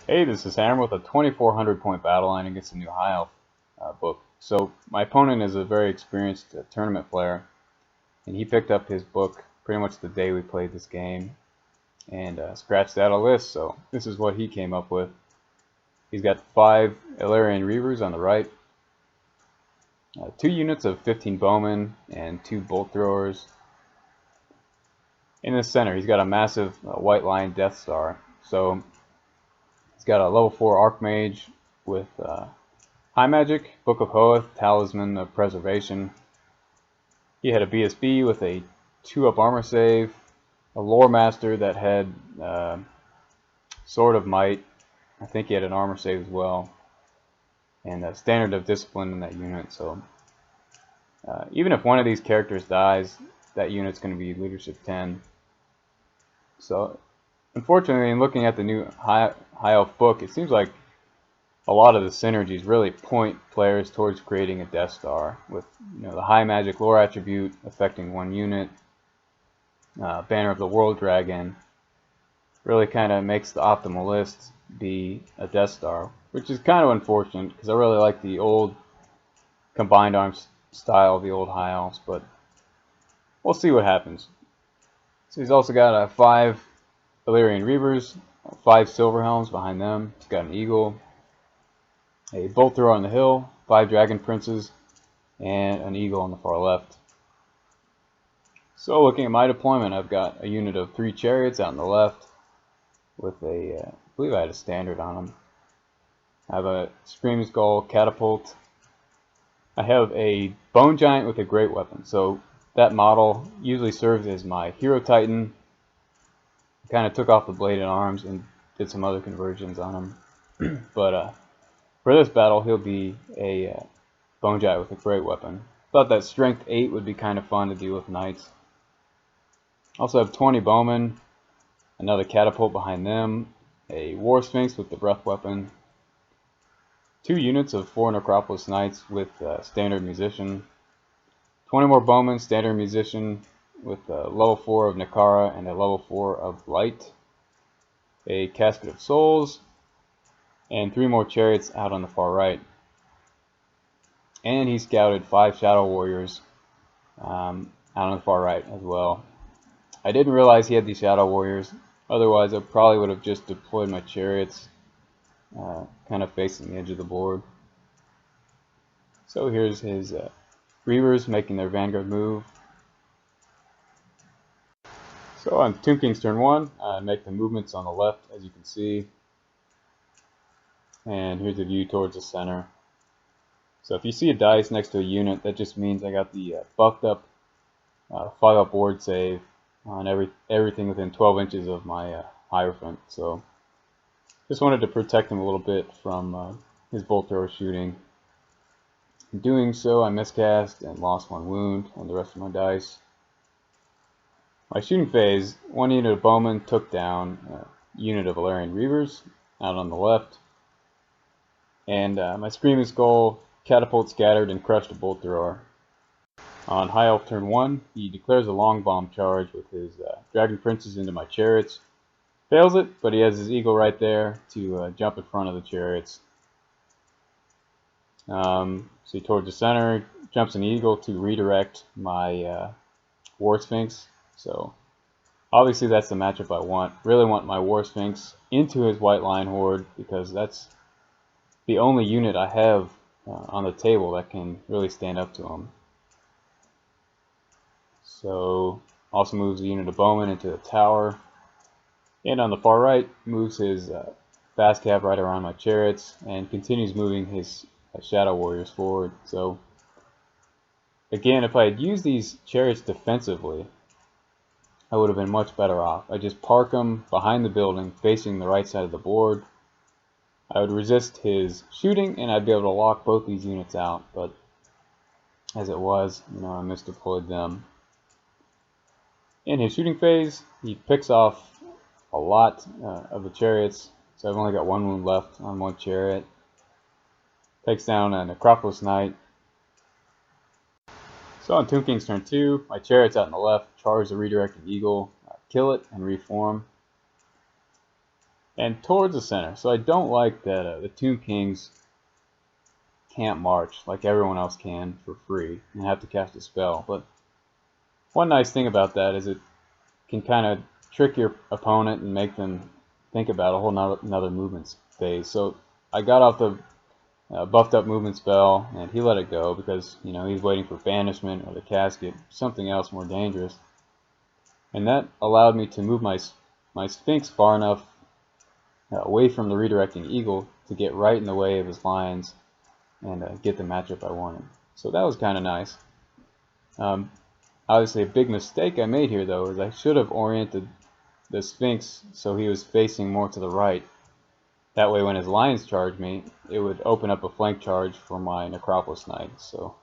Hey, this is Hammer with a 2,400 point battle line against a new High Elf book. So my opponent is a very experienced tournament player, and he picked up his book pretty much the day we played this game and scratched out a list. So this is what he came up with. He's got 5 Illyrian Reavers on the right, 2 units of 15 Bowmen, and 2 Bolt Throwers. In the center, he's got a massive White Lion Death Star. So he's got a level 4 Archmage with High Magic, Book of Hoeth, Talisman of Preservation. He had a BSB with a 2-up armor save, a Lore Master that had Sword of Might. I think he had an armor save as well, and a Standard of Discipline in that unit. So even if one of these characters dies, that unit's going to be Leadership 10. So unfortunately, in looking at the new High Elf book, it seems like a lot of the synergies really point players towards creating a Death Star with the High Magic Lore attribute affecting one unit. Banner of the World Dragon really kind of makes the optimal list be a Death Star, which is kind of unfortunate because I really like the old combined arms style of the old High Elves, but we'll see what happens. So he's also got 5 Illyrian Reavers, 5 Silver Helms behind them. He's got an Eagle, a Bolt Thrower on the hill, 5 Dragon Princes, and an Eagle on the far left. So looking at my deployment, I've got a unit of 3 Chariots out on the left with I believe I had a Standard on them. I have a Screaming Skull Catapult. I have a Bone Giant with a Great Weapon. So that model usually serves as my Hero Titan. Kind of took off the blade and arms and did some other conversions on him. But for this battle, he'll be a Bone Giant with a Great Weapon. Thought that Strength 8 would be kind of fun to deal with Knights. Also have 20 Bowmen, another Catapult behind them, a War Sphinx with the Breath Weapon, 2 units of 4 Necropolis Knights with Standard Musician, 20 more Bowmen, Standard Musician with a level 4 of Nakara and a level 4 of Light, a Casket of Souls, and 3 more Chariots out on the far right. And he scouted 5 Shadow Warriors out on the far right as well. I didn't realize he had these Shadow Warriors, otherwise I probably would have just deployed my Chariots kind of facing the edge of the board. So here's his Reavers making their Vanguard move. So on Tomb King's turn 1, I make the movements on the left, as you can see. And here's a view towards the center. So if you see a dice next to a unit, that just means I got the buffed up 5-up ward save on everything within 12 inches of my Hierophant. So just wanted to protect him a little bit from his Bolt Thrower shooting. In doing so, I miscast and lost 1 wound on the rest of my dice. My shooting phase, 1 unit of Bowmen took down a unit of Illyrian Reavers out on the left. And my Screaming Skull Catapult scattered and crushed a Bolt Thrower. On High Elf turn 1, he declares a long bomb charge with his Dragon Princes into my Chariots. Fails it, but he has his Eagle right there to jump in front of the Chariots. See towards the center, jumps an Eagle to redirect my War Sphinx. So obviously that's the matchup I want. Really want my War Sphinx into his White Lion Horde because that's the only unit I have on the table that can really stand up to him. So also moves a unit of Bowmen into the tower. And on the far right, moves his fast cab right around my Chariots and continues moving his Shadow Warriors forward. So again, if I had used these Chariots defensively, I would have been much better off. I just park them behind the building, facing the right side of the board. I would resist his shooting, and I'd be able to lock both these units out. But as it was, I misdeployed them. In his shooting phase, he picks off a lot of the Chariots. So I've only got 1 wound left on 1 Chariot. Takes down a Necropolis Knight. So on Tomb King's turn 2, my Chariot's out on the left, charge the redirected Eagle, kill it, and reform. and towards the center. So I don't like that the Tomb Kings can't march like everyone else can for free and have to cast a spell. But one nice thing about that is it can kind of trick your opponent and make them think about a whole another movement phase. So I got off the buffed up movement spell, and he let it go because, you know, he's waiting for banishment or the casket, something else more dangerous. And that allowed me to move my Sphinx far enough away from the redirecting eagle to get right in the way of his lions and get the matchup I wanted. So that was kind of nice. Obviously, a big mistake I made here, though, is I should have oriented the Sphinx so he was facing more to the right. That way, when his lions charge me, it would open up a flank charge for my Necropolis Knight. So,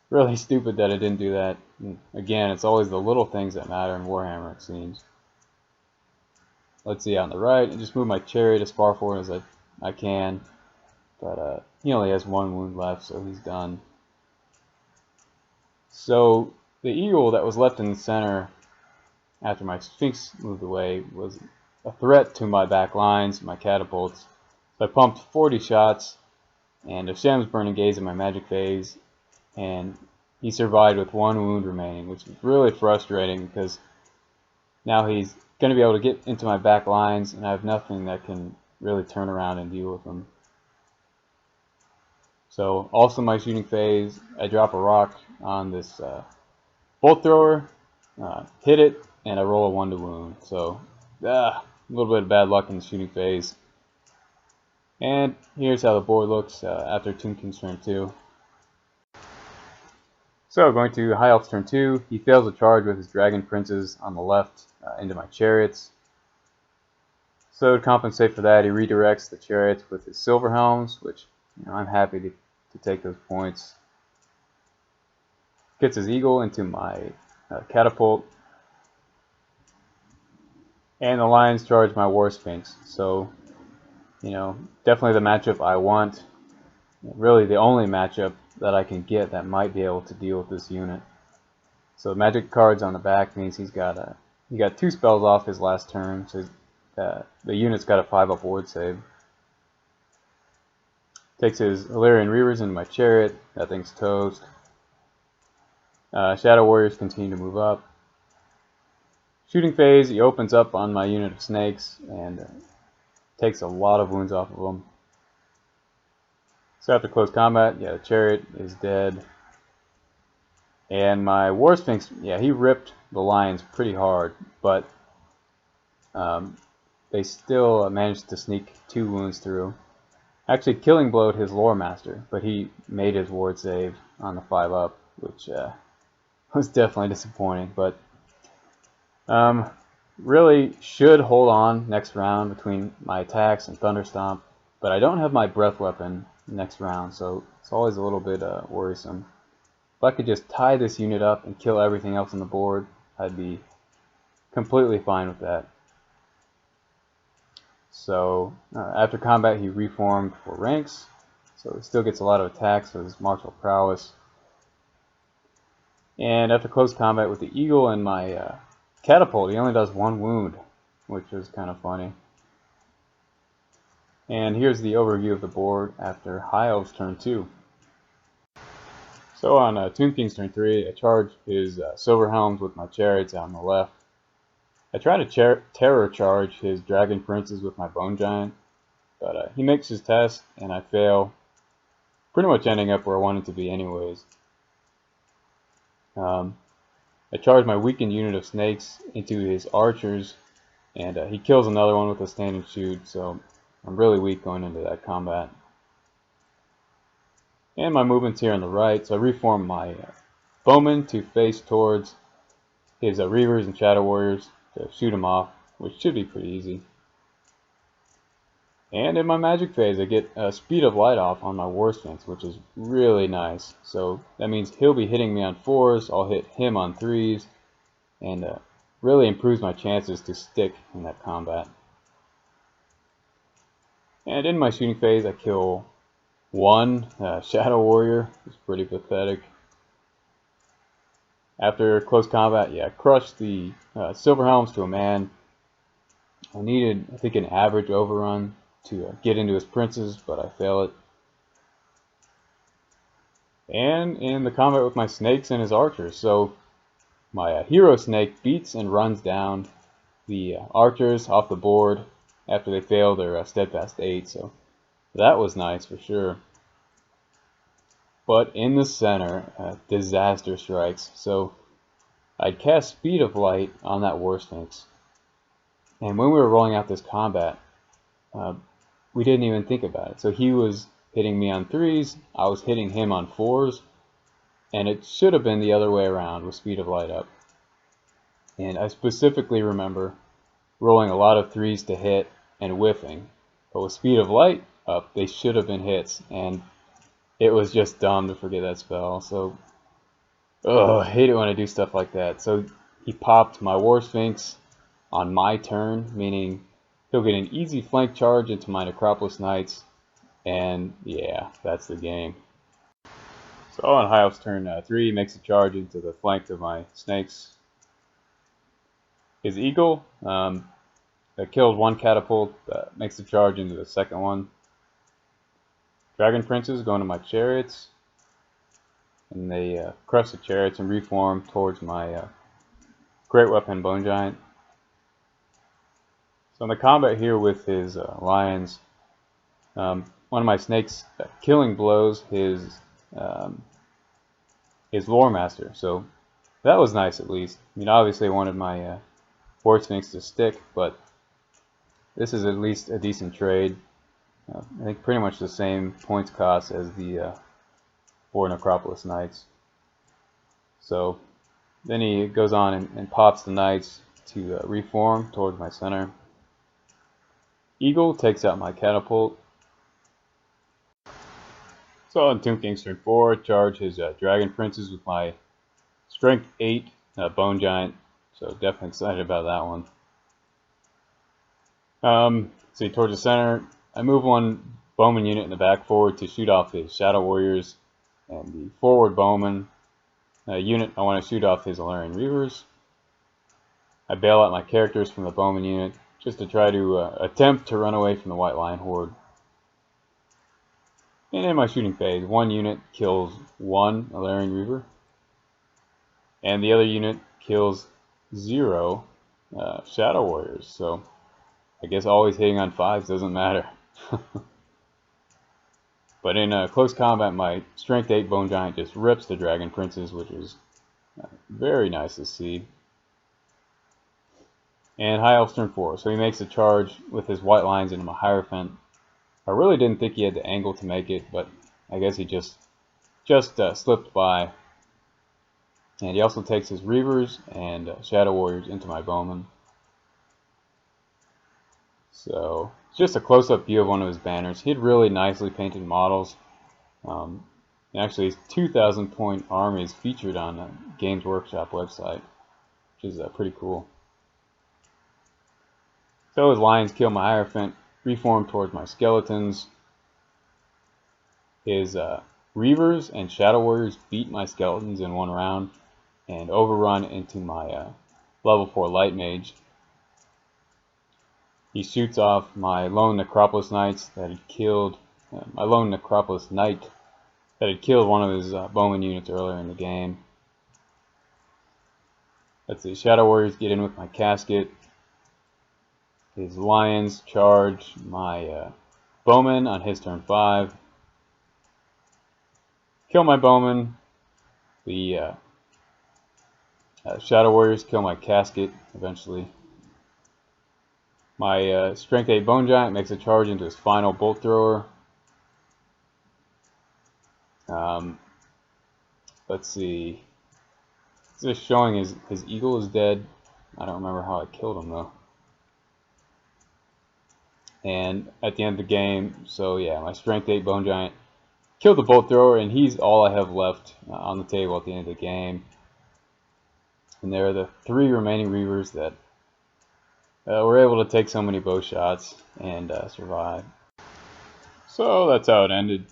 really stupid that I didn't do that. And again, it's always the little things that matter in Warhammer, it seems. Let's see, on the right, and just move my chariot as far forward as I can. But he only has one wound left, so he's done. So the eagle that was left in the center after my Sphinx moved away was a threat to my back lines, my catapults. So I pumped 40 shots and a Shem's Burning Gaze in my magic phase, and he survived with one wound remaining, which was really frustrating because now he's going to be able to get into my back lines, and I have nothing that can really turn around and deal with him. So also my shooting phase, I drop a rock on this bolt thrower, hit it, and I roll a 1 to wound. So a little bit of bad luck in the shooting phase. And here's how the board looks after Tomb King's turn 2. So going to High Elf's turn 2, he fails a charge with his Dragon Princes on the left into my chariots. So to compensate for that, he redirects the chariots with his Silver Helms, which, you know, I'm happy to take those points. Gets his eagle into my catapult, and the lions charge my War Sphinx. So, you know, definitely the matchup I want. Really the only matchup that I can get that might be able to deal with this unit. So magic cards on the back means he got 2 spells off his last turn, so the unit's got a 5-up ward save. Takes his Illyrian Reavers into my chariot. That thing's toast. Shadow Warriors continue to move up. Shooting phase, he opens up on my unit of snakes and takes a lot of wounds off of them. So after close combat, yeah, the chariot is dead. And my War Sphinx, yeah, he ripped the lions pretty hard, but they still managed to sneak 2 wounds through. Actually killing blowed his Lore Master, but he made his ward save on the 5-up, which was definitely disappointing. But really should hold on next round between my attacks and Thunderstomp, but I don't have my breath weapon next round, so it's always a little bit worrisome. If I could just tie this unit up and kill everything else on the board, I'd be completely fine with that. So after combat, he reformed for ranks, so he still gets a lot of attacks with his martial prowess. And after close combat with the eagle and my catapult, he only does 1 wound, which is kind of funny. And here's the overview of the board after High Elf's turn 2. So on Tomb King's turn 3, I charge his Silver Helms with my chariots out on the left. I try to terror charge his Dragon Princes with my Bone Giant, but he makes his test and I fail, pretty much ending up where I wanted to be anyways. I charge my weakened unit of snakes into his archers, and he kills another one with a standing shoot, so I'm really weak going into that combat. And my movement's here on the right, so I reform my bowmen to face towards his Reavers and Shadow Warriors to shoot him off, which should be pretty easy. And in my magic phase, I get Speed of Light off on my War Sphinx, which is really nice. So that means he'll be hitting me on 4s, I'll hit him on 3s, and really improves my chances to stick in that combat. And in my shooting phase, I kill 1 Shadow Warrior. It's pretty pathetic. After close combat, yeah, crush the Silver Helms to a man. I needed, I think, an average overrun to get into his princes, but I fail it. And in the combat with my snakes and his archers, so my hero snake beats and runs down the archers off the board after they fail their steadfast 8, so that was nice for sure. But in the center, disaster strikes. So I'd cast Speed of Light on that War Sphinx, and when we were rolling out this combat, we didn't even think about it. So he was hitting me on 3s, I was hitting him on 4s, and it should have been the other way around with Speed of Light up. And I specifically remember rolling a lot of 3s to hit and whiffing, but with Speed of Light up, they should have been hits, and it was just dumb to forget that spell. So, I hate it when I do stuff like that. So he popped my War Sphinx on my turn, meaning he'll get an easy flank charge into my Necropolis Knights, and yeah, that's the game. So on High Elf's turn 3, he makes a charge into the flank of my snakes. His Eagle that killed one catapult makes a charge into the second one. Dragon Princes go into my chariots, and they crush the chariots and reform towards my Great Weapon Bone Giant. So in the combat here with his lions, one of my snakes killing blows his Lore Master, so that was nice at least. I mean, obviously I wanted my War Sphinx to stick, but this is at least a decent trade. I think pretty much the same points cost as the 4 Necropolis Knights. So then he goes on and pops the Knights to reform towards my center. Eagle takes out my catapult. So on Tomb King's turn 4, charge his Dragon Princes with my Strength 8 Bone Giant. So definitely excited about that one. See, towards the center, I move one Bowman unit in the back forward to shoot off his Shadow Warriors, and the forward Bowman unit, I want to shoot off his Alarian Reavers. I bail out my characters from the Bowman unit just to try to attempt to run away from the White Lion Horde. And in my shooting phase, one unit kills one Alarian Reaver, and the other unit kills 0 Shadow Warriors. So I guess always hitting on 5s doesn't matter. But in close combat, my Strength 8 Bone Giant just rips the Dragon Princes, which is very nice to see. And High Elf's turn 4, so he makes a charge with his White Lions into my Hierophant. I really didn't think he had the angle to make it, but I guess he just slipped by. And he also takes his Reavers and Shadow Warriors into my Bowman. So it's just a close-up view of one of his banners. He had really nicely painted models. Actually, his 2,000 point army is featured on the Games Workshop website, which is pretty cool. So his lions kill my Hierophant, reform towards my skeletons. His Reavers and Shadow Warriors beat my skeletons in one round and overrun into my level 4 Light Mage. He shoots off my lone Necropolis Knights that had killed my lone Necropolis Knight that had killed one of his Bowman units earlier in the game. Let's see, Shadow Warriors get in with my Casket. His Lions charge my Bowman on his turn 5. Kill my Bowman. The Shadow Warriors kill my Casket eventually. My Strength 8 Bone Giant makes a charge into his final Bolt Thrower. Let's see. It's just showing his Eagle is dead. I don't remember how I killed him though. And at the end of the game, so yeah, my Strength 8 Bone Giant killed the Bolt Thrower, and he's all I have left on the table at the end of the game. And there are the 3 remaining Reavers that were able to take so many bow shots and survive. So that's how it ended.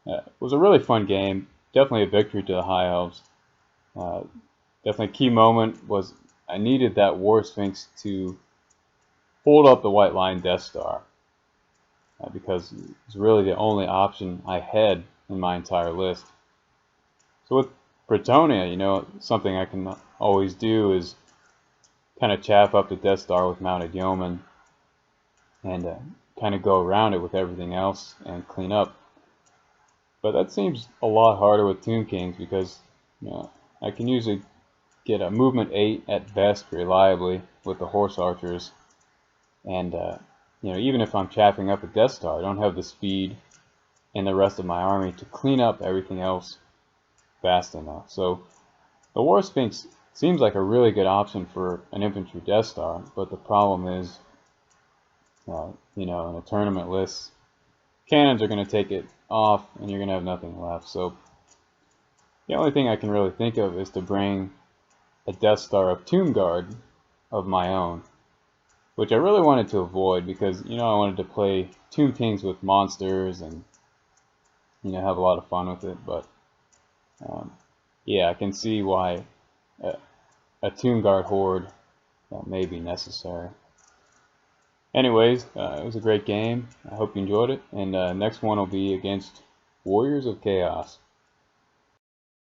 It was a really fun game. Definitely a victory to the High Elves. Definitely a key moment was I needed that War Sphinx to pulled up the white line Death Star because it's really the only option I had in my entire list. So with Bretonia, you know, something I can always do is kind of chaff up the Death Star with Mounted Yeoman and kind of go around it with everything else and clean up. But that seems a lot harder with Tomb Kings because, you know, I can usually get a movement 8 at best reliably with the Horse Archers, and you know, even if I'm chaffing up a Death Star, I don't have the speed and the rest of my army to clean up everything else fast enough. So the War Sphinx seems like a really good option for an infantry Death Star, but the problem is, you know, in a tournament list, cannons are going to take it off and you're going to have nothing left. So the only thing I can really think of is to bring a Death Star of Tomb Guard of my own, which I really wanted to avoid because, you know, I wanted to play Tomb Kings with monsters and, you know, have a lot of fun with it. But yeah, I can see why a Tomb Guard horde may be necessary. Anyways, it was a great game. I hope you enjoyed it, and next one will be against Warriors of Chaos.